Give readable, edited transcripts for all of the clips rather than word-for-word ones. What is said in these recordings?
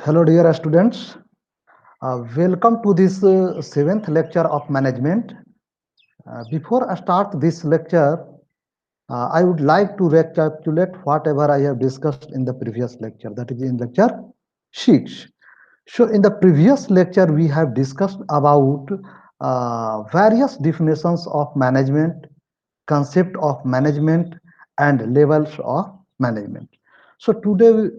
Hello, dear students. Welcome to this seventh lecture of management. Before I start this lecture, I would like to recapitulate whatever I have discussed in the previous lecture, that is in lecture 6. So, in the previous lecture, we have discussed about various definitions of management, concept of management, and levels of management. So, today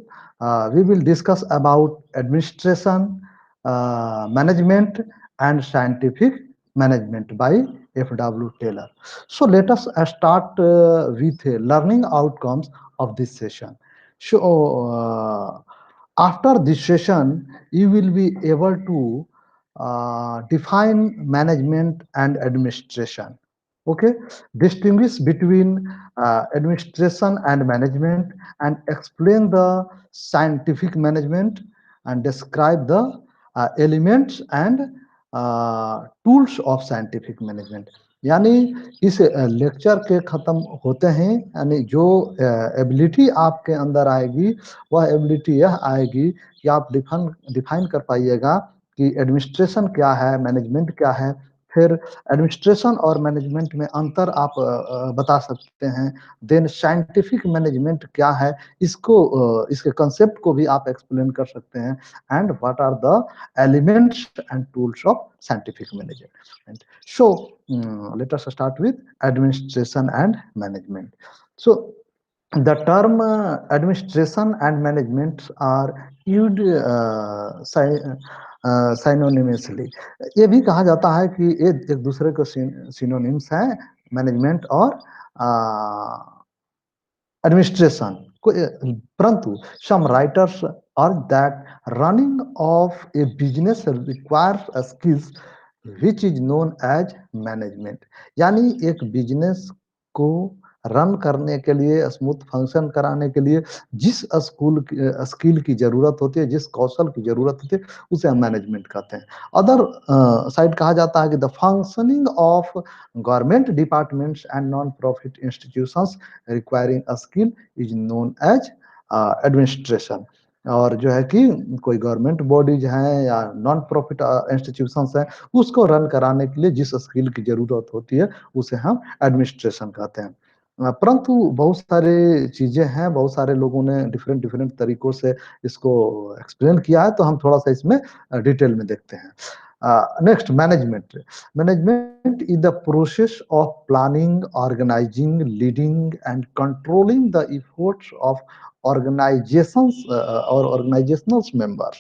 we will discuss about administration, management, and scientific management by F.W. Taylor. So let us start with learning outcomes of this session. So after this session, you will be able to define management and administration. Okay, distinguish between administration and management, and explain the scientific management, and describe the elements and tools of scientific management. यानी इस lecture के खत्म होते हैं, यानी जो ability आपके अंदर आएगी वह एबिलिटी यह आएगी कि आप डिफाइन कर पाइएगा कि एडमिनिस्ट्रेशन क्या है, मैनेजमेंट क्या है। फिर एडमिनिस्ट्रेशन और मैनेजमेंट में अंतर आप बता सकते हैं। देन साइंटिफिक मैनेजमेंट क्या है, इसके कंसेप्ट को भी आप एक्सप्लेन कर सकते हैं। And what are the elements and tools of scientific management. So, let us start with administration and management. So, the term administration and management are used synonymously. ये भी कहा जाता है कि ये एक दूसरे के सिनोनिम्स हैं, मैनेजमेंट और administration. परंतु some writers urge that running of a business requires a skills which is known as management. यानी एक बिजनेस को रन करने के लिए, स्मूथ फंक्शन कराने के लिए जिस स्किल की जरूरत होती है, जिस कौशल की जरूरत होती है, उसे हम मैनेजमेंट कहते हैं। अदर साइड कहा जाता है कि the functioning of government departments and non profit institutions requiring a skill is known as administration. और जो है कि कोई गवर्नमेंट बॉडीज हैं या नॉन प्रॉफिट इंस्टीट्यूशंस हैं, उसको रन कराने के लिए जिस स्किल की जरूरत होती है उसे हम एडमिनिस्ट्रेशन कहते हैं। परंतु बहुत सारे चीजें हैं, बहुत सारे लोगों ने डिफरेंट डिफरेंट तरीकों से इसको एक्सप्लेन किया है, तो हम थोड़ा सा इसमें डिटेल में देखते हैं। Next, management. Management is the process of planning, organising, leading and controlling the efforts of organizations or organizational members,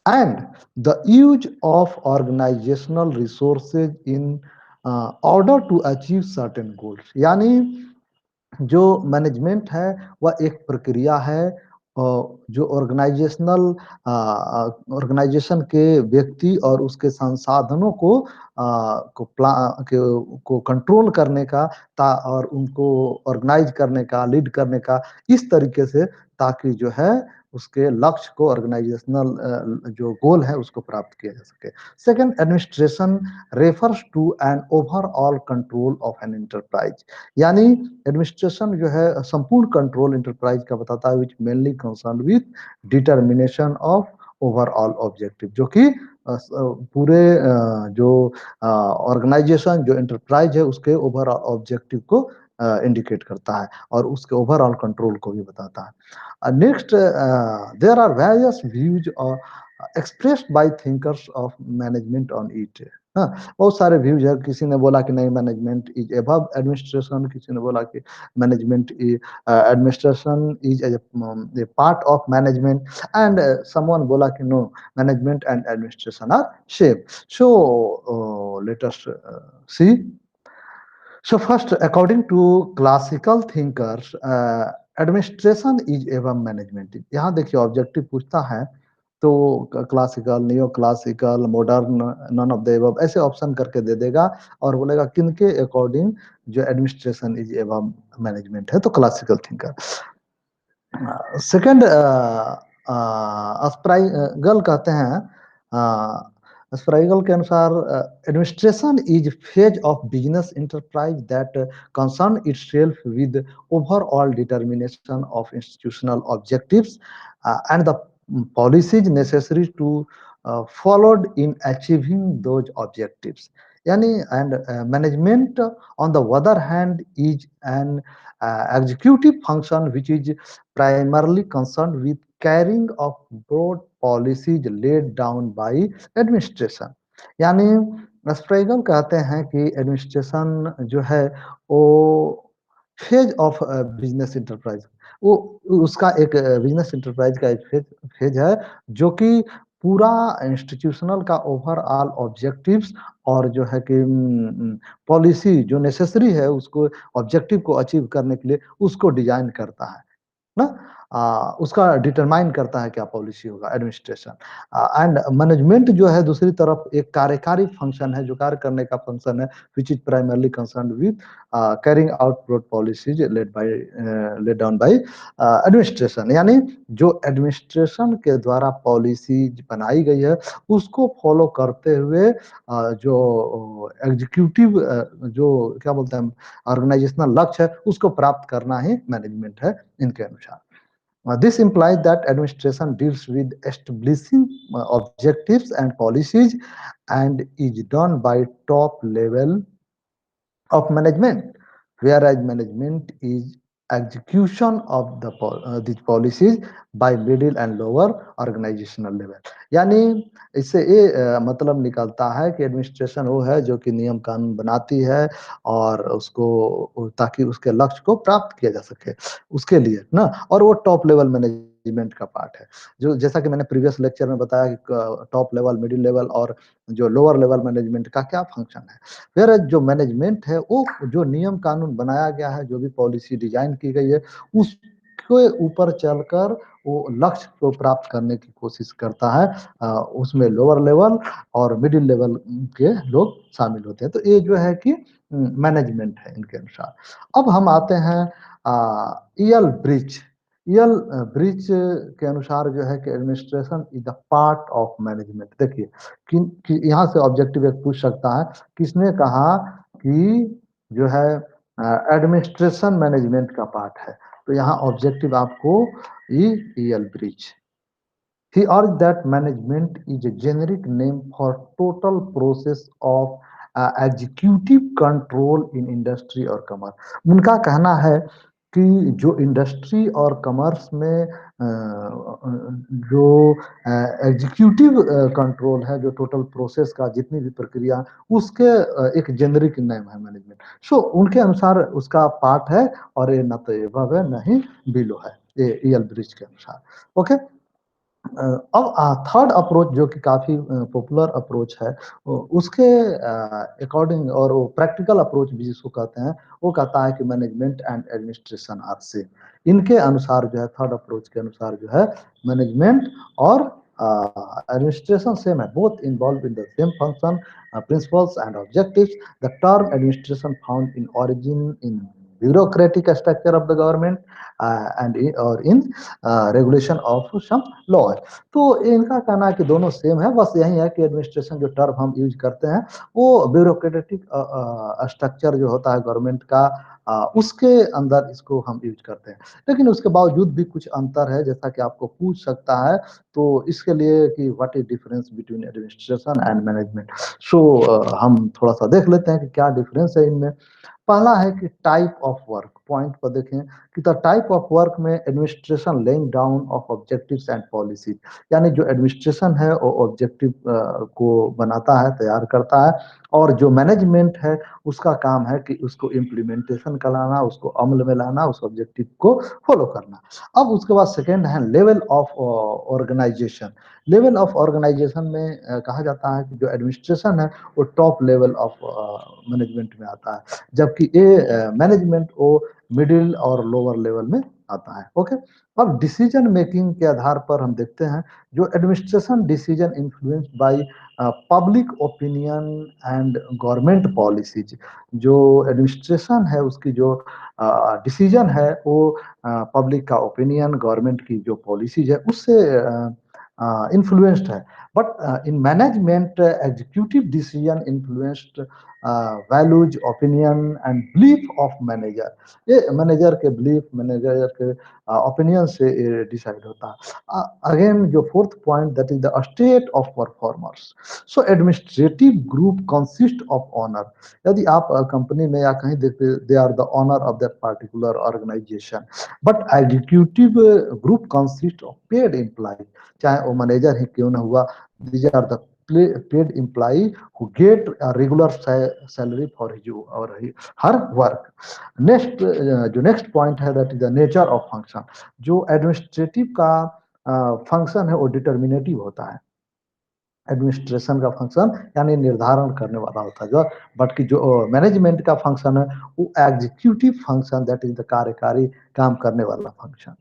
and the use of organizational resources in order to achieve certain goals. यानी जो management है वह एक प्रक्रिया है जो organisational organisation के व्यक्ति और उसके संसाधनों को कंट्रोल करने का और उनको ऑर्गेनाइज करने का, लीड करने का, इस तरीके से ताकि जो है उसके लक्ष्य को, ऑर्गेनाइजेशनल जो गोल है उसको प्राप्त किया जा सके। Second, administration refers to an overall control of an enterprise. यानी एडमिनिस्ट्रेशन जो है संपूर्ण कंट्रोल इंटरप्राइज का बताता है, which mainly concern with determination of overall objective, जो कि पूरे जो ऑर्गेनाइजेशन, जो एंटरप्राइज है, उसके ओवरऑल ऑब्जेक्टिव को इंडिकेट करता है और उसके ओवरऑल कंट्रोल को भी बताता है। Next, there are various views expressed by thinkers of management on it. हाँ, बहुत सारे व्यूज है। किसी ने बोला कि नहीं, मैनेजमेंट इज अबव एडमिनिस्ट्रेशन, किसी ने बोला कि management is administration is a part of management, and someone बोला कि no, management and administration are same. So let us see. So first, according to classical thinkers, administration is एवं management. यहाँ देखिए objective पूछता है तो classical, neo classical, modern, none of the above ऐसे option करके दे देगा और बोलेगा किनके अकॉर्डिंग जो एडमिनिस्ट्रेशन इज एवं मैनेजमेंट है, तो क्लासिकल थिंकर। सेकंड, स्प्राइगल कहते हैं, स्प्राइगल के अनुसार administration is phase of business enterprise that concern itself with overall determination of institutional objectives and the policies necessary to followed in achieving those objectives. Yani, and management, on the other hand, is an executive function which is primarily concerned with carrying of broad policies laid down by administration. यानी स्ट्रेगल कहते हैं कि administration जो है वो phase of business enterprise, वो उसका एक बिजनेस इंटरप्राइज का एक फेज फेज है जो कि पूरा इंस्टीट्यूशनल का ओवरऑल ऑब्जेक्टिव्स और जो है कि पॉलिसी जो नेसेसरी है उसको ऑब्जेक्टिव को अचीव करने के लिए उसको डिजाइन करता है ना। उसका डिटरमाइन करता है क्या पॉलिसी होगा एडमिनिस्ट्रेशन। एंड मैनेजमेंट जो है दूसरी तरफ एक कार्यकारी फंक्शन है, जो कार्य करने का फंक्शन है, which is primarily concern with carrying out broad policies laid down by administration. यानी जो एडमिनिस्ट्रेशन के द्वारा पॉलिसीज बनाई गई है उसको फॉलो करते हुए जो एग्जीक्यूटिव जो क्या बोलते हैं ऑर्गेनाइजेशनल लक्ष्य है उसको प्राप्त करना ही मैनेजमेंट है इनके अनुसार। This implies that administration deals with establishing objectives and policies and is done by top level of management, whereas management is execution of these policies by middle and lower organizational level। यानी इससे ये मतलब निकलता है कि administration वो है जो कि नियम कानून बनाती है और उसको ताकि उसके लक्ष्य को प्राप्त किया जा सके उसके लिए ना, और वो टॉप लेवल मैनेजमेंट का पार्ट है। जो जैसा कि मैंने प्रीवियस लेक्चर में बताया कि टॉप लेवल, मिडिल लेवल और जो लोअर लेवल मैनेजमेंट का क्या फंक्शन है। फिर जो मैनेजमेंट है वो जो नियम कानून बनाया गया है, जो भी पॉलिसी डिजाइन की गई है उसके ऊपर चलकर वो लक्ष्य को प्राप्त करने की कोशिश करता है। उसमें लोअर लेवल और मिडिल लेवल के लोग शामिल होते हैं। तो ये जो है कि मैनेजमेंट है इनके अनुसार। अब हम आते हैं ईएल ब्रिज। ईएल ब्रिज के अनुसार जो है कि administration is the part of management. देखिए कि यहाँ से ऑब्जेक्टिव एक पूछ सकता है, किसने कहा कि जो है एडमिनिस्ट्रेशन मैनेजमेंट का पार्ट है, तो यहाँ ऑब्जेक्टिव आपको EL bridge. He urged that management is a generic name for total process of executive control in industry और कमर्स। उनका कहना है कि जो इंडस्ट्री और कमर्स में जो एग्जीक्यूटिव कंट्रोल है, जो टोटल प्रोसेस का जितनी भी प्रक्रिया उसके एक जेनरिक नेम है मैनेजमेंट। सो उनके अनुसार उसका पार्ट है और ये न तो एबव है न ही बिलो है, ये ईएल ब्रिज के अनुसार। ओके। अब थर्ड अप्रोच जो कि काफी पॉपुलर अप्रोच है उसके अकॉर्डिंग, और वो प्रैक्टिकल अप्रोच भी जिसको कहते हैं, वो कहता है कि management and administration are same. इनके अनुसार जो है थर्ड अप्रोच के अनुसार जो है मैनेजमेंट और एडमिनिस्ट्रेशन सेम है, both involve in the same function, principles and objectives. The term administration found in origin in bureaucratic structure of the government or in regulation of some law। तो इनका कहना है कि दोनों सेम है, बस यही है कि एडमिनिस्ट्रेशन जो टर्म हम यूज करते हैं वो ब्यूरोक्रेटिक स्ट्रक्चर जो होता है गवर्नमेंट का उसके अंदर इसको हम यूज करते हैं। लेकिन उसके बावजूद भी कुछ अंतर है, जैसा कि आपको पूछ सकता है, तो इसके लिए कि what is difference between administration and management. So हम थोड़ा सा देख लेते हैं कि क्या डिफरेंस है इनमें। पहला है कि टाइप ऑफ वर्क। पॉइंट पर देखें कि द टाइप ऑफ वर्क में administration laying down of objectives and policy. यानी जो एडमिनिस्ट्रेशन है वो ऑब्जेक्टिव को बनाता है, तैयार करता है, और जो मैनेजमेंट है उसका काम है कि उसको इम्प्लीमेंटेशन कराना, उसको अमल में लाना, उस ऑब्जेक्टिव को फॉलो करना। अब उसके बाद सेकेंड है level of organisation. Level of organisation में कहा जाता है कि जो एडमिनिस्ट्रेशन है वो टॉप लेवल ऑफ मैनेजमेंट में आता है, जबकि ये मैनेजमेंट वो मिडिल और लोअर लेवल में आता है। ओके। अब डिसीजन मेकिंग के आधार पर हम देखते हैं, जो administration decision influenced by public opinion and government policies. जो एडमिनिस्ट्रेशन है उसकी जो डिसीजन है वो पब्लिक का ओपिनियन, गवर्नमेंट की जो पॉलिसीज है उससे इन्फ्लुएंस्ड है। But in management executive decision influenced values, opinion and belief of manager. ये मैनेजर के बिलीफ, मैनेजर के ओपिनियन से डिसाइड होता है। अगेन जो fourth point, that is the state of performers. So administrative group consist of owner. यदि आप company में या कहीं देखते, they are the owner of that particular organisation, but executive group consist of paid employee. चाहे वो manager ही क्यों ना हुआ, these are the paid employee who get regular salary for his or her work. Next जो next point है, that is the nature of function. जो administrative का फंक्शन है वो डिटर्मिनेटिव होता है। एडमिनिस्ट्रेशन का फंक्शन यानी निर्धारण करने वाला होता है, जो बट कि जो मैनेजमेंट का फंक्शन है वो executive function, that is the कार्यकारी काम करने वाला फंक्शन।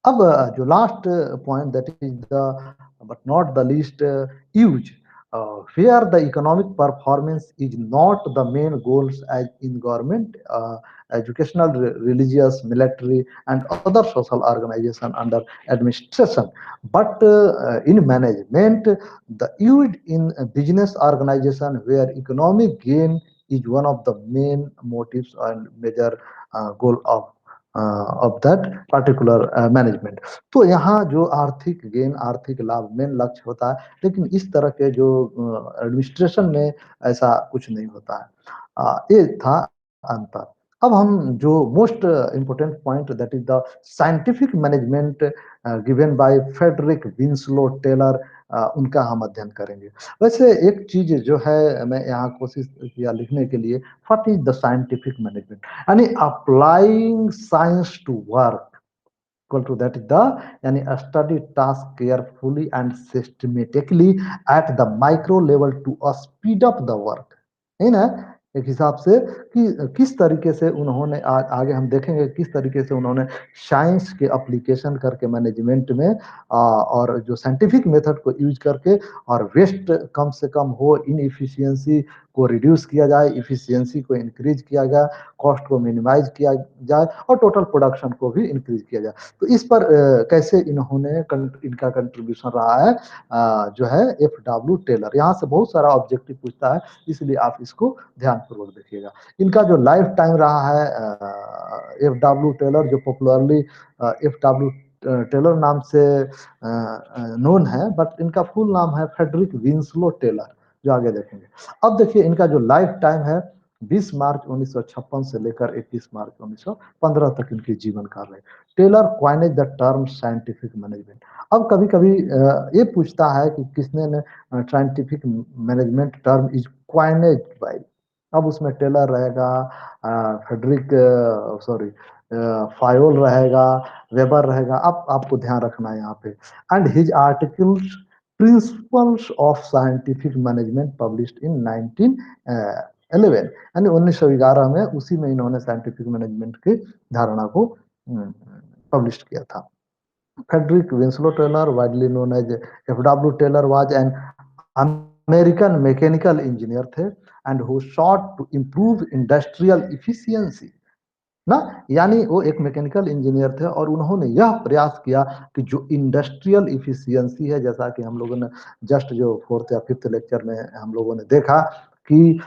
अब जो last point, that is the but not the least, use. where the economic performance is not the main goals as in government, educational, religious, military and other social organization under administration, but in management, the use in a business organization where economic gain is one of the main motives and major goal of that particular management। तो यहाँ जो आर्थिक gain, आर्थिक लाभ main लक्ष्य होता है, लेकिन इस तरह के जो एडमिनिस्ट्रेशन में ऐसा कुछ नहीं होता है। ये था अंतर। अब हम जो most important point, that is the scientific management given by Frederick Winslow Taylor, उनका हम अध्ययन करेंगे। वैसे एक चीज जो है, मैं यहाँ कोशिश किया लिखने के लिए, what is the scientific management, यानी applying science to work, equal to that is the यानी study task carefully and systematically at the micro level to speed up the work, है ना। एक हिसाब से कि किस तरीके से उन्होंने आगे हम देखेंगे किस तरीके से उन्होंने साइंस के एप्लीकेशन करके मैनेजमेंट में और जो साइंटिफिक मेथड को यूज करके और वेस्ट कम से कम हो, इनएफिशिएंसी को रिड्यूस किया जाए, इफिशियंसी को इंक्रीज किया जाए, कॉस्ट को मिनिमाइज किया जाए और टोटल प्रोडक्शन को भी इंक्रीज किया जाए। तो इस पर कैसे इन्होंने इनका कंट्रीब्यूशन रहा है, जो है एफ.डब्ल्यू. टेलर। यहाँ से बहुत सारा ऑब्जेक्टिव पूछता है, इसलिए आप इसको ध्यानपूर्वक देखिएगा। इनका जो लाइफ टाइम रहा है, एफ.डब्ल्यू. टेलर जो पॉपुलरली एफ.डब्ल्यू. टेलर नाम से नोन है, बट इनका फुल नाम है फ्रेडरिक विंसलो टेलर, जो आगे देखेंगे। अब देखिए इनका जो लाइफ टाइम है, 20 मार्च 1956 से लेकर 21 मार्च 1915 तक इनकी जीवन काल है। Taylor coinage the term scientific management. अब कभी कभी ये पूछता है कि किसने ने scientific management term is coinage by. अब उसमें टेलर रहेगा, फेडरिक सॉरी फायोल रहेगा, वेबर रहेगा। अब आपको ध्यान रखना है यहाँ पे। And his articles principles of scientific management published in 1911, यानी 1911 में, उसी में इन्होंने साइंटिफिक मैनेजमेंट की धारणा को पब्लिश किया था। Frederick Winslow Taylor, widely known as F W. Taylor, was an American mechanical engineer थे and who sought to improve industrial efficiency ना। यानी वो एक मैकेनिकल इंजीनियर थे और उन्होंने यह प्रयास किया कि जो इंडस्ट्रियल इफिशियंसी है, जैसा कि हम लोगों ने जस्ट जो फोर्थ या फिफ्थ लेक्चर में हम लोगों ने देखा कि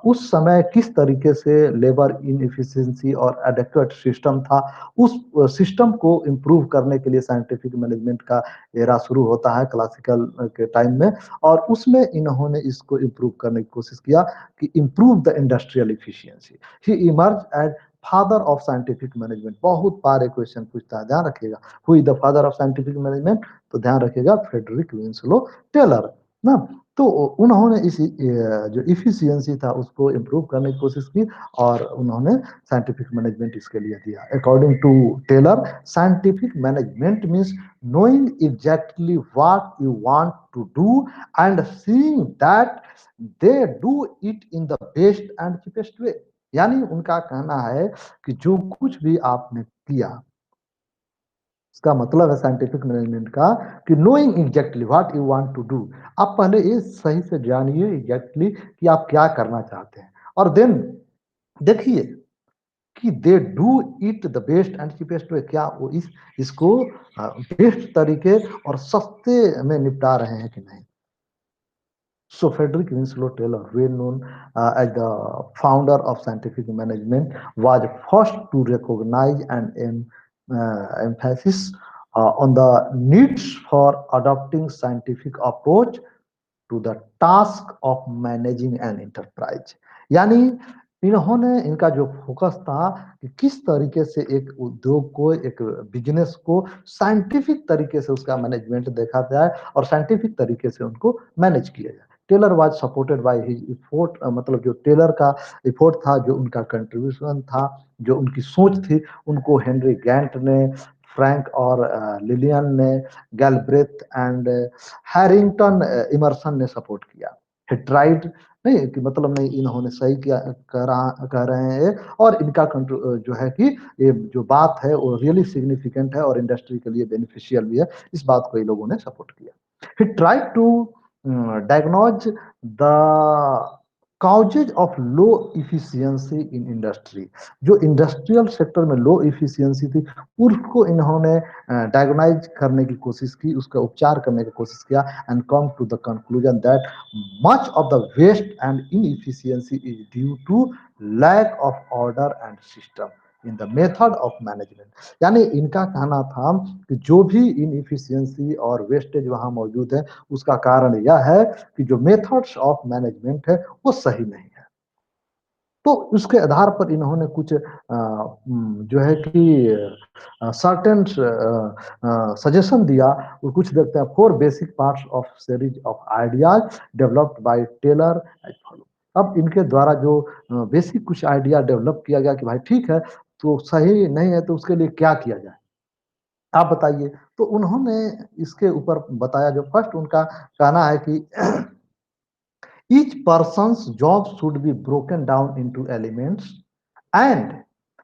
उस समय किस तरीके से लेबर इनएफिशिएंसी और एडेक्वेट सिस्टम था, उस सिस्टम को इम्प्रूव करने के लिए साइंटिफिक मैनेजमेंट का एरा शुरू होता है क्लासिकल के टाइम में, और उसमें इन्होंने इसको इम्प्रूव करने की कोशिश किया कि improve the industrial efficiency. He emerge as father of scientific management. बहुत बार एक क्वेश्चन पूछता है, ध्यान रखिएगा, who is the father of scientific management, तो ध्यान रखिएगा फ्रेडरिक विंसलो टेलर ना। तो उन्होंने इस जो इफिशियंसी था उसको इम्प्रूव करने की कोशिश की और उन्होंने साइंटिफिक मैनेजमेंट इसके लिए दिया। According to Taylor, scientific management means knowing exactly what you want to do and seeing that they do it in the best and cheapest way। यानी उनका कहना है कि जो कुछ भी आपने किया, इसका मतलब है साइंटिफिक मैनेजमेंट का कि knowing exactly what you want to do. आप पहले ये सही से जानिए एग्जैक्टली कि आप क्या करना चाहते हैं, और देन देखिए कि they do it the best and cheapest way. क्या वो इसको बेस्ट तरीके और सस्ते में निपटा रहे हैं कि नहीं। So Frederick Winslow Taylor, well known as the founder of scientific management, was first to recognize and emphasis on the needs for adopting scientific approach to the task of managing an enterprise. यानी इन्होंने इनका जो focus था कि किस तरीके से एक उद्योग को एक बिजनेस को साइंटिफिक तरीके से उसका मैनेजमेंट देखा जाए और साइंटिफिक तरीके से उनको मैनेज किया जाए। Taylor was supported by his effort, मतलब जो टेलर का एफर्ट था, जो उनका कंट्रीब्यूशन था, जो उनकी सोच थी, उनको हेनरी गैंट ने, फ्रैंक और लिलियन ने, गैलब्रेथ एंड हैरिंगटन इमर्सन ने सपोर्ट किया। ही ट्राइड नहीं कि मतलब नहीं इन्होंने सही किया कह रहे हैं, और इनका जो है कि ये जो बात है वो रियली सिग्निफिकेंट है और इंडस्ट्री के लिए बेनिफिशियल भी है, इस बात को ये लोगों ने सपोर्ट किया। He tried to diagnose the causes of low efficiency in industry. जो इंडस्ट्रियल सेक्टर में लो इफिशियंसी थी उसको इन्होंने डायग्नाइज करने की कोशिश की, उसका उपचार करने की कोशिश किया, and come to the conclusion that much of the waste and inefficiency is due to lack of order and system in the method of management. यानी इनका कहना था कि जो भी इनएफिशिएंसी और वेस्टेज वहां मौजूद है उसका कारण यह है कि जो मेथड्स ऑफ मैनेजमेंट है वो सही नहीं है। तो उसके आधार पर इन्होंने कुछ जो है कि सर्टेन सजेशन दिया, और कुछ देखते हैं four basic parts of series of ideas developed by Taylor as follow. अब इनके द्वारा जो बेसिक कुछ आइडिया डेवलप किया गया कि भाई ठीक है तो सही नहीं है तो उसके लिए क्या किया जाए, आप बताइए। तो उन्होंने इसके ऊपर बताया, जो फर्स्ट उनका कहना है कि each person's job should be broken down into elements and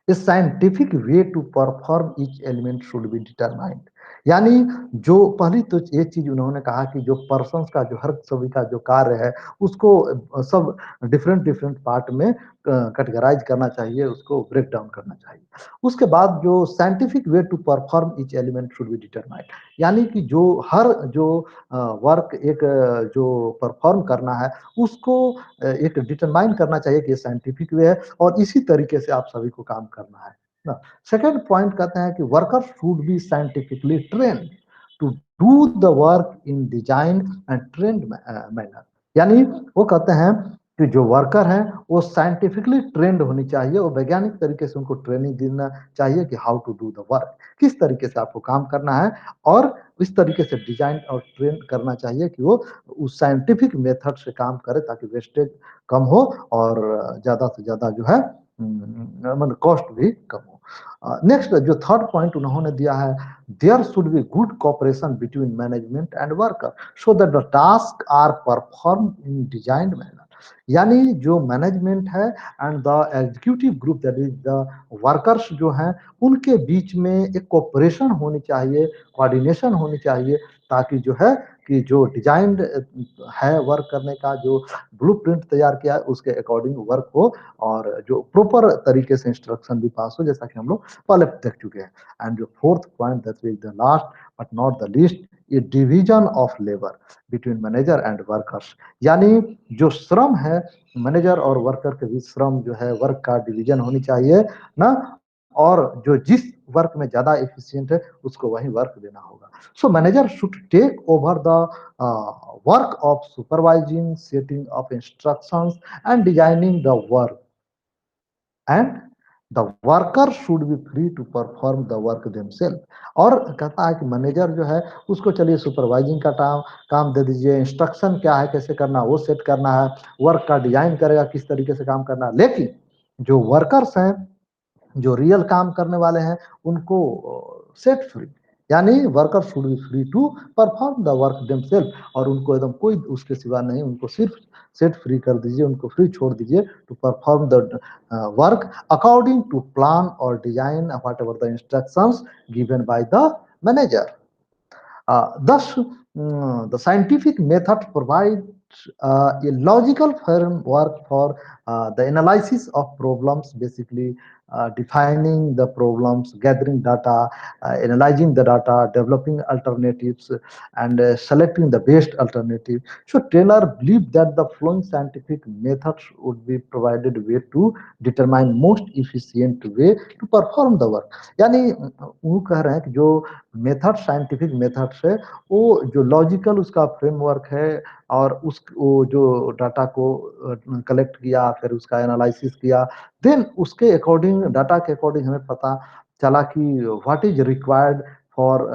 a scientific way to perform each element should be determined। यानी जो पहली तो ये चीज उन्होंने कहा कि जो पर्सन्स का जो हर सभी का जो कार्य है उसको सब डिफरेंट डिफरेंट पार्ट में कैटेगराइज करना चाहिए, उसको ब्रेक डाउन करना चाहिए। उसके बाद जो scientific way to perform each element should be determined. यानी कि जो हर जो वर्क एक जो परफॉर्म करना है उसको एक डिटरमाइन करना चाहिए कि ये साइंटिफिक वे है और इसी तरीके से आप सभी को काम करना है ना। सेकेंड पॉइंट कहते हैं कि worker should be scientifically train to do the work in design and trained manner. यानी वो कहते हैं कि जो वर्कर हैं वो साइंटिफिकली ट्रेंड होनी चाहिए और वैज्ञानिक तरीके से उनको ट्रेनिंग देना चाहिए कि how to do the work, किस तरीके से आपको काम करना है, और इस तरीके से डिजाइन और ट्रेन करना चाहिए कि वो उस साइंटिफिक मेथड से काम करे ताकि वेस्टेज कम हो और ज्यादा से ज्यादा जो है मतलब कॉस्ट भी कम हो। नेक्स्ट जो थर्ड पॉइंट उन्होंने दिया है, there should be good cooperation between management and worker so that the task are perform in designed manner. यानी जो मैनेजमेंट है and the executive group that is the workers जो हैं उनके बीच में एक कोऑपरेशन होनी चाहिए, कोऑर्डिनेशन होनी चाहिए, ताकि जो है कि जो डिजाइंड है वर्क करने का, जो ब्लूप्रिंट तैयार किया है उसके अकॉर्डिंग वर्क हो और जो प्रॉपर तरीके से इंस्ट्रक्शन भी पास हो, जैसा कि हम लोग पहले देख चुके हैं। एंड जो fourth point that is the last but not the least, ये division of labour between manager and workers. यानी जो श्रम है मैनेजर और वर्कर के बीच श्रम जो है वर्क का डिवीजन होनी चाहिए ना, और जो जिस वर्क में ज्यादा एफिशिएंट है उसको वही वर्क देना होगा। So manager should take over the work of supervising, setting of instructions and designing the work, and the worker should be free to perform the work themselves। और कहता है कि मैनेजर जो है उसको चलिए सुपरवाइजिंग का काम दे दीजिए, इंस्ट्रक्शन क्या है कैसे करना वो सेट करना है, वर्क का डिजाइन करेगा किस तरीके से काम करना है, लेकिन जो वर्कर्स हैं जो रियल काम करने वाले हैं उनको सेट फ्री। यानी worker should be free to perform the work themselves, और उनको एकदम कोई उसके सिवा नहीं, उनको सिर्फ सेट फ्री कर दीजिए, उनको फ्री छोड़ दीजिए to perform the work according to plan और design whatever the instructions given by the manager. Thus, the scientific method provides a logical framework for the analysis of problems, basically defining the problems, gathering data, analyzing the data, developing alternatives, and selecting the best alternative. So Taylor believed that the following scientific methods would be provided way to determine most efficient way to perform the work. यानी वो कह रहे हैं कि जो method scientific methods है वो जो लॉजिकल उसका फ्रेमवर्क है और उस वो जो डाटा को कलेक्ट किया फिर उसका एनालिसिस किया देन उसके अकॉर्डिंग डाटा के अकॉर्डिंग हमें पता चला कि what is required for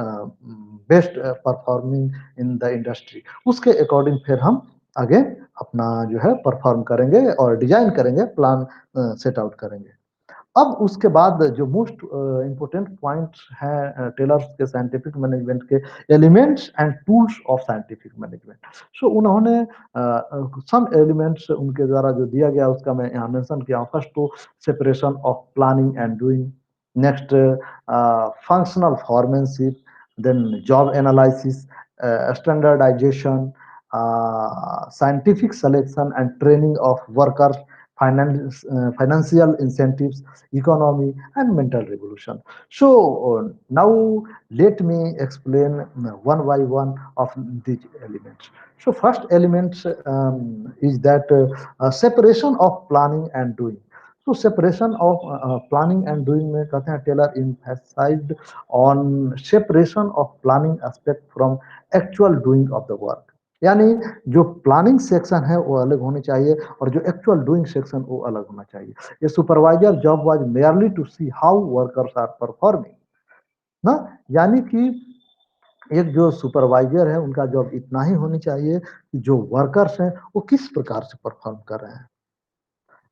best performing in the industry उसके अकॉर्डिंग फिर हम आगे अपना जो है परफॉर्म करेंगे और डिजाइन करेंगे प्लान सेट आउट करेंगे अब उसके बाद जो मोस्ट इम्पोर्टेंट पॉइंट्स हैं टेलर्स के साइंटिफिक मैनेजमेंट के elements and tools of scientific management so उन्होंने सम एलिमेंट्स उनके द्वारा जो दिया गया उसका मैं यहाँ मेंशन किया हूँ फर्स्ट तो separation of planning and doing next functional foremanship then job analysis standardization scientific selection and training of workers financial incentives, economy, and mental revolution. So now let me explain one by one of these elements. So first element is that separation of planning and doing. So separation of planning and doing में कहते हैं Taylor emphasized on separation of planning aspect from actual doing of the work. यानी जो planning section है वो अलग होनी चाहिए और जो एक्चुअल डूइंग सेक्शन वो अलग होना चाहिए ये supervisor job was merely to see how workers are performing ना यानी कि एक जो सुपरवाइजर है उनका जॉब इतना ही होनी चाहिए कि जो वर्कर्स हैं वो किस प्रकार से परफॉर्म कर रहे हैं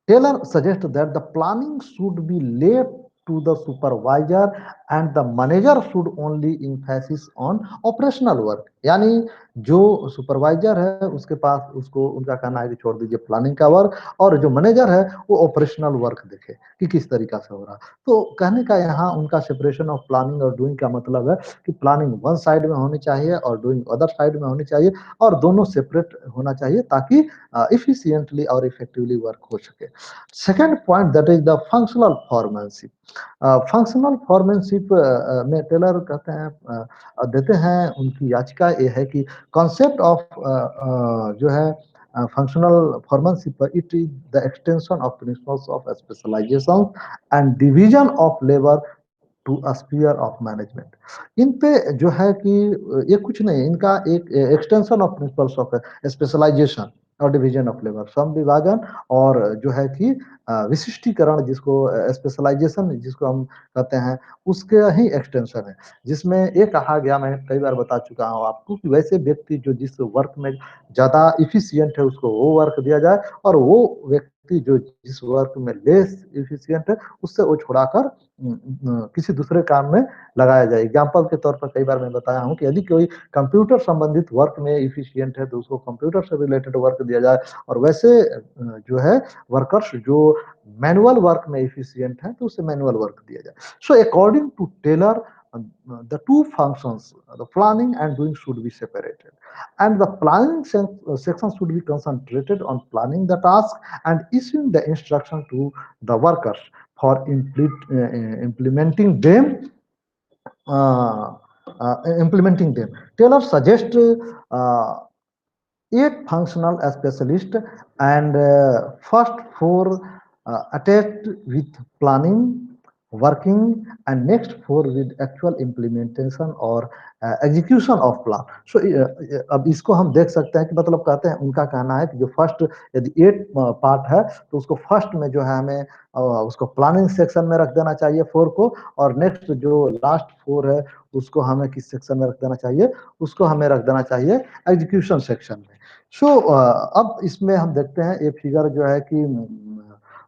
Taylor suggests that the planning should be left to the supervisor and the manager should only emphasis on operational work. यानी जो सुपरवाइजर है उसके पास उसको उनका कहना है कि छोड़ दीजिए प्लानिंग का वर्क और जो मैनेजर है वो ऑपरेशनल वर्क देखे कि किस तरीका से हो रहा है तो कहने का यहाँ उनका सेपरेशन ऑफ प्लानिंग और डूइंग का मतलब है कि प्लानिंग वन साइड में होनी चाहिए और डूइंग अदर साइड में होनी चाहिए और दोनों सेपरेट होना चाहिए ताकि efficiently or effectively work हो सके second point that is the functional foremanship functional foremanship में टेलर कहते हैं देते हैं उनकी याचिका ये है कि कॉन्सेप्ट ऑफ जो है functional foremanship it is the extension of principles of specialisation and division of labour to a sphere of management इन पे जो है कि ये कुछ नहीं इनका एक extension of principles of specialisation और डिवीजन ऑफ लेबर श्रम विभाजन और जो है कि विशिष्टीकरण जिसको स्पेशलाइजेशन जिसको हम कहते हैं उसके ही एक्सटेंशन है जिसमें ये कहा गया मैं कई बार बता चुका हूँ आपको कि वैसे व्यक्ति जो जिस वर्क में ज्यादा इफिशियंट है उसको वो वर्क दिया जाए और वो व्यक्ति जो जिस वर्क में लेस इफिशियंट है उससे वो छुड़ाकर किसी दूसरे काम में लगाया जाए एग्जाम्पल के तौर पर कई बार मैं बताया हूँ कि यदि कोई कंप्यूटर संबंधित वर्क में इफिशियंट है तो उसको कंप्यूटर से रिलेटेड वर्क दिया जाए और वैसे जो है वर्कर्स जो मैनुअल वर्क में इफिशियंट है तो उसे मैनुअल वर्क दिया जाए so according to Taylor the two functions the planning and doing should be separated and the planning section should be concentrated on planning the task and issuing the instruction to the workers for implementing them uh, implementing them. Taylor suggests uh, 8 functional specialists and first four attached with planning, working, and next four with actual implementation or execution of plan so अब इसको हम देख सकते हैं कि मतलब कहते हैं उनका कहना है कि जो फर्स्ट यदि 8 पार्ट है तो उसको फर्स्ट में जो है हमें उसको प्लानिंग सेक्शन में रख देना चाहिए 4 को और नेक्स्ट जो लास्ट 4 है उसको हमें किस सेक्शन में रख देना चाहिए उसको हमें रख देना चाहिए एग्जीक्यूशन सेक्शन में सो अब इसमें हम देखते हैं ये फिगर जो है कि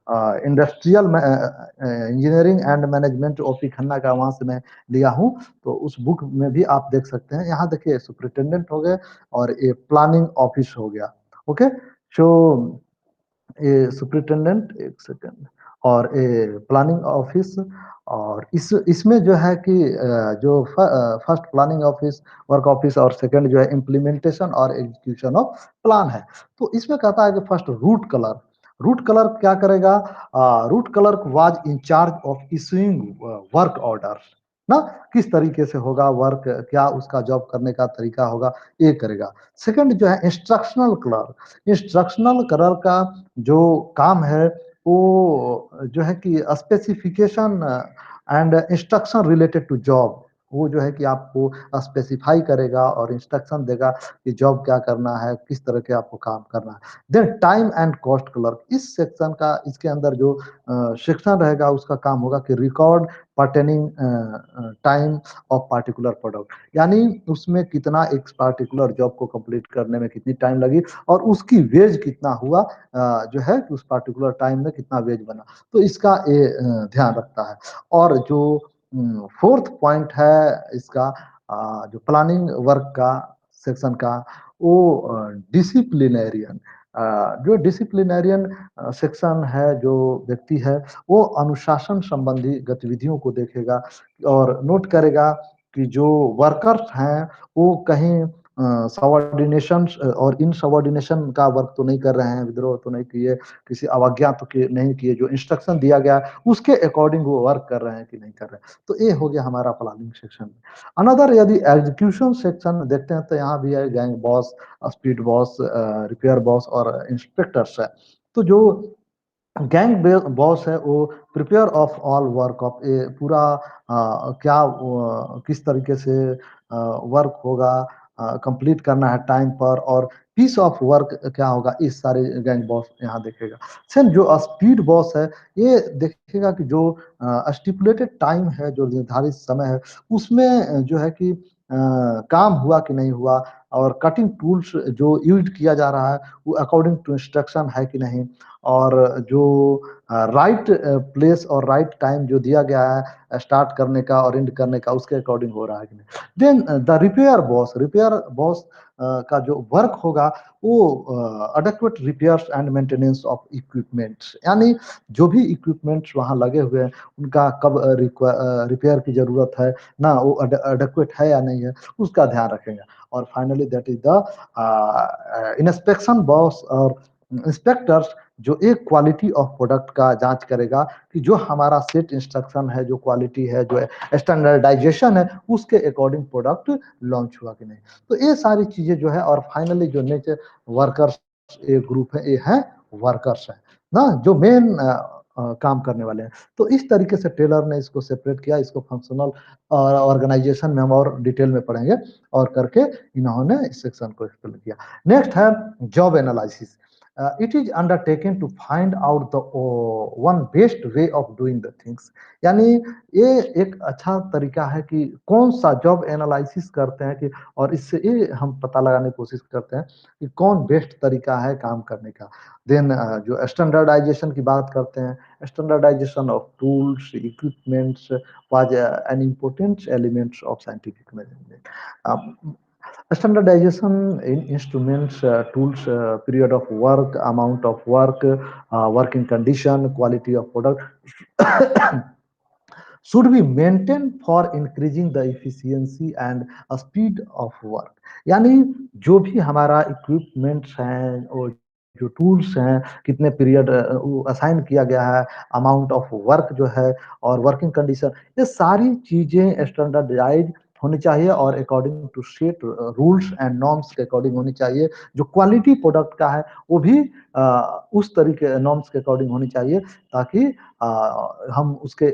industrial engineering and management OP Khanna का वहां से मैं लिया हूं तो उस बुक में भी आप देख सकते हैं यहाँ देखिए सुपरिटेंडेंट हो गए और ये प्लानिंग ऑफिस हो गया ओके सो ये सुपरिटेंडेंट एक सेकेंड और ये प्लानिंग ऑफिस और इसमें जो है कि जो first planning office work office और सेकंड जो है इम्प्लीमेंटेशन और एग्जीक्यूशन ऑफ प्लान है तो इसमें कहता है कि first route colour route clerk क्या करेगा? Route clerk was in charge of issuing work order ना, किस तरीके से होगा वर्क, क्या उसका जॉब करने का तरीका होगा, ये करेगा। सेकंड जो है इंस्ट्रक्शनल क्लर्क। इंस्ट्रक्शनल क्लर्क का जो काम है वो जो है कि specification and instruction related to job, वो जो है कि आपको स्पेसिफाई करेगा और इंस्ट्रक्शन देगा कि जॉब क्या करना है, किस तरह के आपको काम करना है। Then time and cost clerk, इस सेक्शन का, इसके अंदर जो सेक्शन रहेगा उसका काम होगा कि record pertaining time of particular product, यानी उसमें कितना एक पार्टिकुलर जॉब को कंप्लीट करने में कितनी टाइम लगी और उसकी वेज कितना हुआ, जो है कि उस पार्टिकुलर टाइम में कितना वेज बना, तो इसका ये ध्यान रखता है। और जो फोर्थ पॉइंट है इसका, जो प्लानिंग वर्क का सेक्शन का, वो डिसिप्लिनेरियन, जो डिसिप्लिनेरियन सेक्शन है, जो व्यक्ति है वो अनुशासन संबंधी गतिविधियों को देखेगा और नोट करेगा कि जो वर्कर्स हैं वो कहीं सबॉर्डिनेशन और इन सबॉर्डिनेशन का वर्क तो नहीं कर रहे हैं, विद्रोह तो नहीं किए, किसी अवज्ञा तो नहीं किए, जो इंस्ट्रक्शन दिया गया उसके अकॉर्डिंग वो वर्क कर रहे हैं कि नहीं कर रहे हैं। तो ये हो गया हमारा प्लानिंग सेक्शन। अनदर यदि एग्जीक्यूशन सेक्शन देखते हैं तो यहाँ भी है gang boss, speed boss, repair boss और इंस्पेक्टर्स है। तो जो गैंग बॉस है वो prepare of all work of a पूरा, क्या किस तरीके से वर्क होगा, कंप्लीट करना है टाइम पर, और पीस ऑफ वर्क क्या होगा, इस सारे गैंग बॉस यहाँ देखेगा। सेम जो स्पीड बॉस है ये देखेगा कि जो स्टिपुलेटेड टाइम है, जो निर्धारित समय है उसमें जो है कि काम हुआ कि नहीं हुआ, और कटिंग टूल्स जो यूज किया जा रहा है वो अकॉर्डिंग टू इंस्ट्रक्शन है कि नहीं, और जो राइट प्लेस और राइट टाइम जो दिया गया है स्टार्ट करने का और एंड करने का उसके अकॉर्डिंग हो रहा है कि नहीं। Then the repair boss, repair boss का जो वर्क होगा वो adequate repairs and maintenance of equipments, यानी जो भी इक्विपमेंट्स वहाँ लगे हुए हैं उनका कब रिपेयर की जरूरत है ना, वो अडेक्वेट है या नहीं है, उसका ध्यान रखेंगे। और finally that is the inspection boss और इंस्पेक्टर्स, जो एक क्वालिटी ऑफ प्रोडक्ट का जांच करेगा कि जो हमारा सेट इंस्ट्रक्शन है, जो क्वालिटी है, जो स्टैंडर्डाइजेशन है, उसके अकॉर्डिंग प्रोडक्ट लॉन्च हुआ कि नहीं। तो ये सारी चीजें जो है, और फाइनली जो नेचर वर्कर्स एक ग्रुप है, ये है वर्कर्स है ना, जो मेन काम करने वाले हैं। तो इस तरीके से टेलर ने इसको सेपरेट किया, इसको फंक्शनल ऑर्गेनाइजेशन में हम और डिटेल में पढ़ेंगे, और करके इन्होंने इस सेक्शन को एक्सप्लेन किया। नेक्स्ट है job analysis. It is undertaken to find out the one best way of doing the things, यानी ये एक अच्छा तरीका है कि कौन सा जॉब एनालिसिस करते हैं कि, और इससे ये हम पता लगाने की कोशिश करते हैं कि कौन बेस्ट तरीका है काम करने का। देन जो स्टैंडर्डाइजेशन की बात करते हैं, standardization of tools equipments was an important elements of scientific management. Standardization in instruments, tools, period of work, amount of work, working condition, quality of product should be maintained for increasing the efficiency and speed of work। यानी जो भी हमारा equipments हैं और जो tools हैं, कितने period assign किया गया है, अमाउंट ऑफ वर्क जो है, और वर्किंग कंडीशन, ये सारी चीजें स्टैंडर्डाइज होनी चाहिए और according to set rules and norms के अकॉर्डिंग होनी चाहिए। जो क्वालिटी प्रोडक्ट का है वो भी उस तरीके नॉर्म्स के अकॉर्डिंग होनी चाहिए, ताकि हम उसके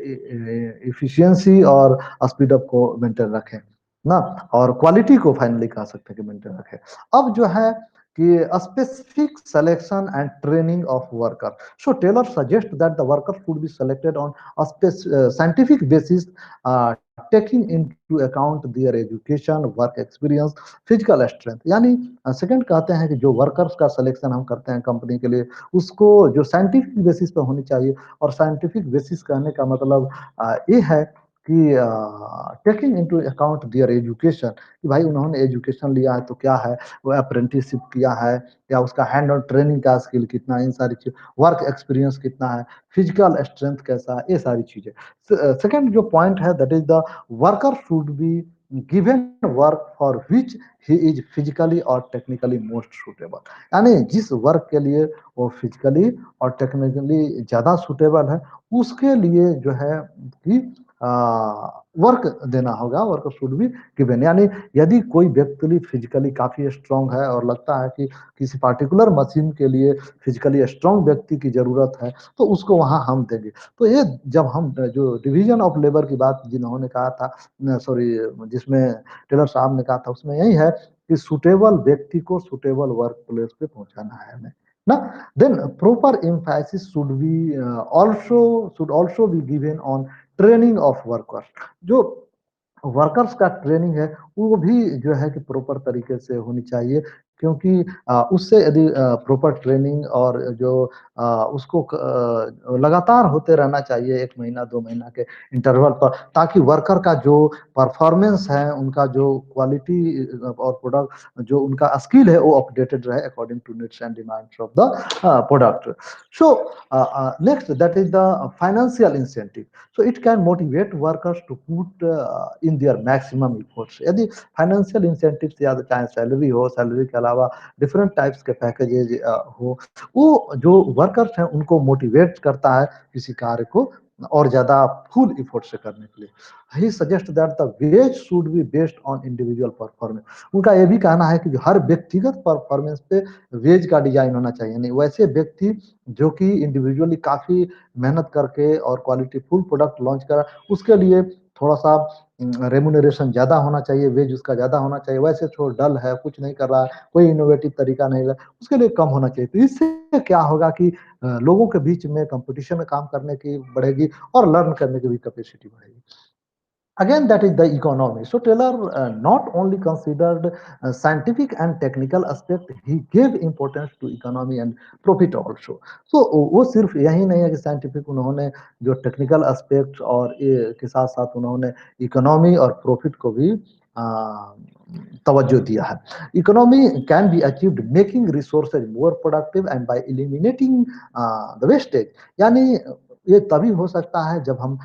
इफिशियंसी और स्पीड अप को मेंटेन रखें ना, और क्वालिटी को फाइनली कह सकते हैं कि मेंटेन रखें। अब जो है कि specific selection and training of worker, so Taylor suggest that the worker should be selected on scientific basis, taking into account their education, work experience, physical strength. यानी सेकंड कहते हैं कि जो वर्कर्स का सिलेक्शन हम करते हैं कंपनी के लिए, उसको जो साइंटिफिक बेसिस पे होनी चाहिए, और साइंटिफिक बेसिस कहने का मतलब ये है कि taking into account their education, कि भाई उन्होंने एजुकेशन लिया है तो क्या है, वो अप्रेंटिसशिप किया है या उसका हैंड ऑन ट्रेनिंग का स्किल कितना है, इन सारी चीज, वर्क एक्सपीरियंस कितना है, फिजिकल स्ट्रेंथ कैसा है, ये सारी चीजें। सेकंड जो पॉइंट है that is the worker should be given work for which he is physically और टेक्निकली मोस्ट सूटेबल। यानी जिस वर्क के लिए वो फिजिकली और टेक्निकली ज़्यादा सूटेबल है, उसके लिए जो है कि वर्क देना होगा, वर्क शुड बी गिवन। यानी यदि कोई व्यक्ति फिजिकली काफ़ी स्ट्रांग है और लगता है कि किसी पार्टिकुलर मशीन के लिए फिजिकली स्ट्रांग व्यक्ति की ज़रूरत है, तो उसको वहाँ हम देंगे। तो ये जब हम जो डिवीजन ऑफ लेबर की बात जिन्होंने कहा था, सॉरी, जिसमें टेलर साहब ने कहा था, उसमें यही है कि सुटेबल व्यक्ति को सुटेबल वर्क प्लेस पे पहुंचाना है हमें ना। Then proper emphasis should also be given on training of workers. जो वर्कर्स का ट्रेनिंग है वो भी जो है कि प्रॉपर तरीके से होनी चाहिए, क्योंकि उससे यदि प्रॉपर ट्रेनिंग और जो उसको लगातार होते रहना चाहिए 1 महीना 2 महीना के इंटरवल पर, ताकि वर्कर का जो परफॉर्मेंस है, उनका जो क्वालिटी और प्रोडक्ट जो उनका स्किल है वो अपडेटेड रहे according to needs and demands of the product. So next, that is the financial incentive. So it can motivate workers to put in their maximum efforts। यदि फाइनेंशियल इंसेंटिव या चाहे salary हो, salary के अलावा different types के packages हो, वो जो वर्कर्स हैं उनको मोटिवेट करता है किसी कार्य को और ज़्यादा फुल इफोर्ट से करने के लिए। He suggest that the wage should be based on individual performance. उनका ये भी कहना है कि जो हर व्यक्तिगत परफॉर्मेंस पे वेज का डिजाइन होना चाहिए। नहीं, वैसे व्यक्ति जो कि इंडिविजुअली काफ़ी मेहनत करके और क्वालिटीफुल प्रोडक्ट लॉन्च करा, उसके लिए थोड़ा सा रेमुनरेशन ज़्यादा होना चाहिए, वेज उसका ज़्यादा होना चाहिए। वैसे जो डल है, कुछ नहीं कर रहा है, कोई इनोवेटिव तरीका नहीं है, उसके लिए कम होना चाहिए। तो इससे क्या होगा कि लोगों के बीच में कंपटीशन में काम करने की बढ़ेगी और लर्न करने की भी कैपेसिटी बढ़ेगी। Again, that is the economy. So Taylor not only considered scientific and technical aspect, he gave importance to economy and profit also. So वो सिर्फ यही नहीं है कि साइंटिफिक उन्होंने जो टेक्निकल एस्पेक्ट और ये के साथ साथ उन्होंने इकोनॉमी और प्रॉफिट को भी तवज्जो दिया है। Economy can be achieved making resources more productive and bye eliminating the wastage. यानी ये तभी हो सकता है जब हम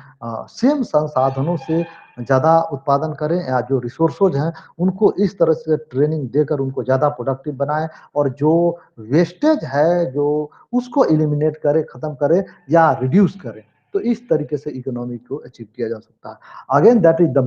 सेम संसाधनों से ज़्यादा उत्पादन करें, या जो रिसोर्सेज हैं उनको इस तरह से ट्रेनिंग देकर उनको ज़्यादा प्रोडक्टिव बनाएं, और जो वेस्टेज है जो उसको एलिमिनेट करें, ख़त्म करें या रिड्यूस करें। तो इस तरीके से इकोनॉमी को अचीव किया जा सकता है। Again that is the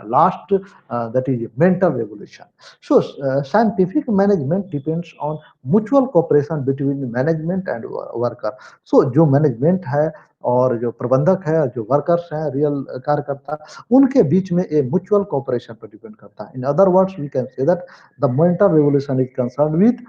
last, that is mental revolution. So scientific management depends on mutual cooperation between management and worker. So जो मैनेजमेंट है और जो प्रबंधक है, जो वर्कर्स हैं, रियल कार्यकर्ता, उनके बीच में ये म्यूचुअल कोऑपरेशन पर डिपेंड करता है। In other words we can say that the mental revolution is concern with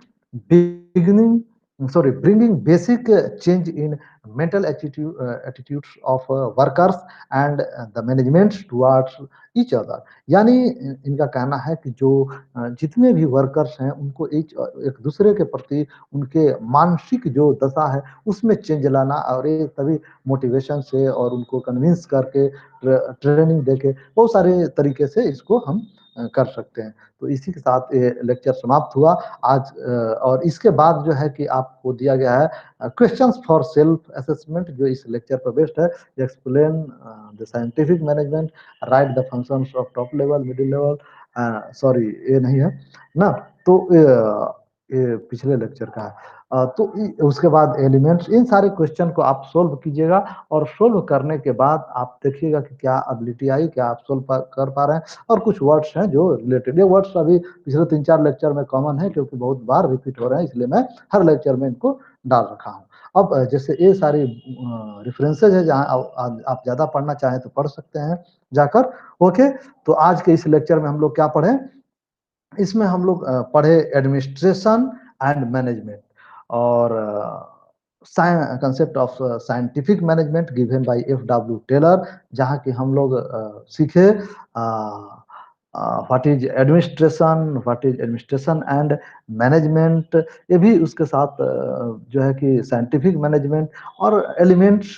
beginning bringing basic change in mental attitudes of workers and the management towards each other। यानी इनका कहना है कि जो जितने भी वर्कर्स हैं उनको एक दूसरे के प्रति उनके मानसिक जो दशा है उसमें चेंज लाना, और ये तभी मोटिवेशन से और उनको कन्विंस करके ट्रेनिंग देके बहुत सारे तरीके से इसको हम कर सकते हैं। तो इसी के साथ ये लेक्चर समाप्त हुआ आज। और इसके बाद जो है कि आपको दिया गया है क्वेश्चंस फॉर सेल्फ असेसमेंट, जो इस लेक्चर पर बेस्ड है। Explain the scientific management, right the functions of top level, middle level, sorry ये नहीं है ना, तो ये पिछले लेक्चर का है। तो उसके बाद एलिमेंट्स, इन सारे क्वेश्चन को आप सोल्व कीजिएगा, और सोल्व करने के बाद आप देखिएगा कि क्या एबिलिटी आई, क्या आप सोल्व कर पा रहे हैं। और कुछ वर्ड्स हैं जो रिलेटेड, ये वर्ड्स अभी पिछले 3-4 लेक्चर में कॉमन है, क्योंकि बहुत बार रिपीट हो रहे हैं, इसलिए मैं हर लेक्चर में इनको डाल रखा हूँ। अब जैसे ये सारी रेफरेंसेज है, जहाँ आप ज़्यादा पढ़ना चाहें तो पढ़ सकते हैं जाकर। ओके, तो आज के इस लेक्चर में हम लोग क्या पढ़े, इसमें हम लोग पढ़े एडमिनिस्ट्रेशन एंड मैनेजमेंट, और concept of scientific management given by F.W. Taylor, जहाँ की हम लोग सीखे what is administration and management. ये भी उसके साथ जो है कि साइंटिफिक मैनेजमेंट और elements,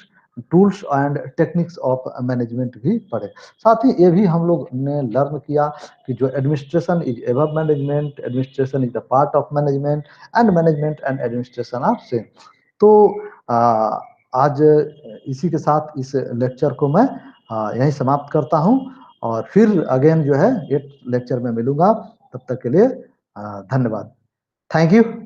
tools and techniques of management भी पढ़े। साथ ही ये भी हम लोग ने लर्न किया कि जो administration is above management, administration is the part of management, and management and administration are same. तो आज इसी के साथ इस लेक्चर को मैं यहीं समाप्त करता हूँ। और फिर अगेन जो है एक लेक्चर में मिलूँगा, तब तक के लिए धन्यवाद। Thank you.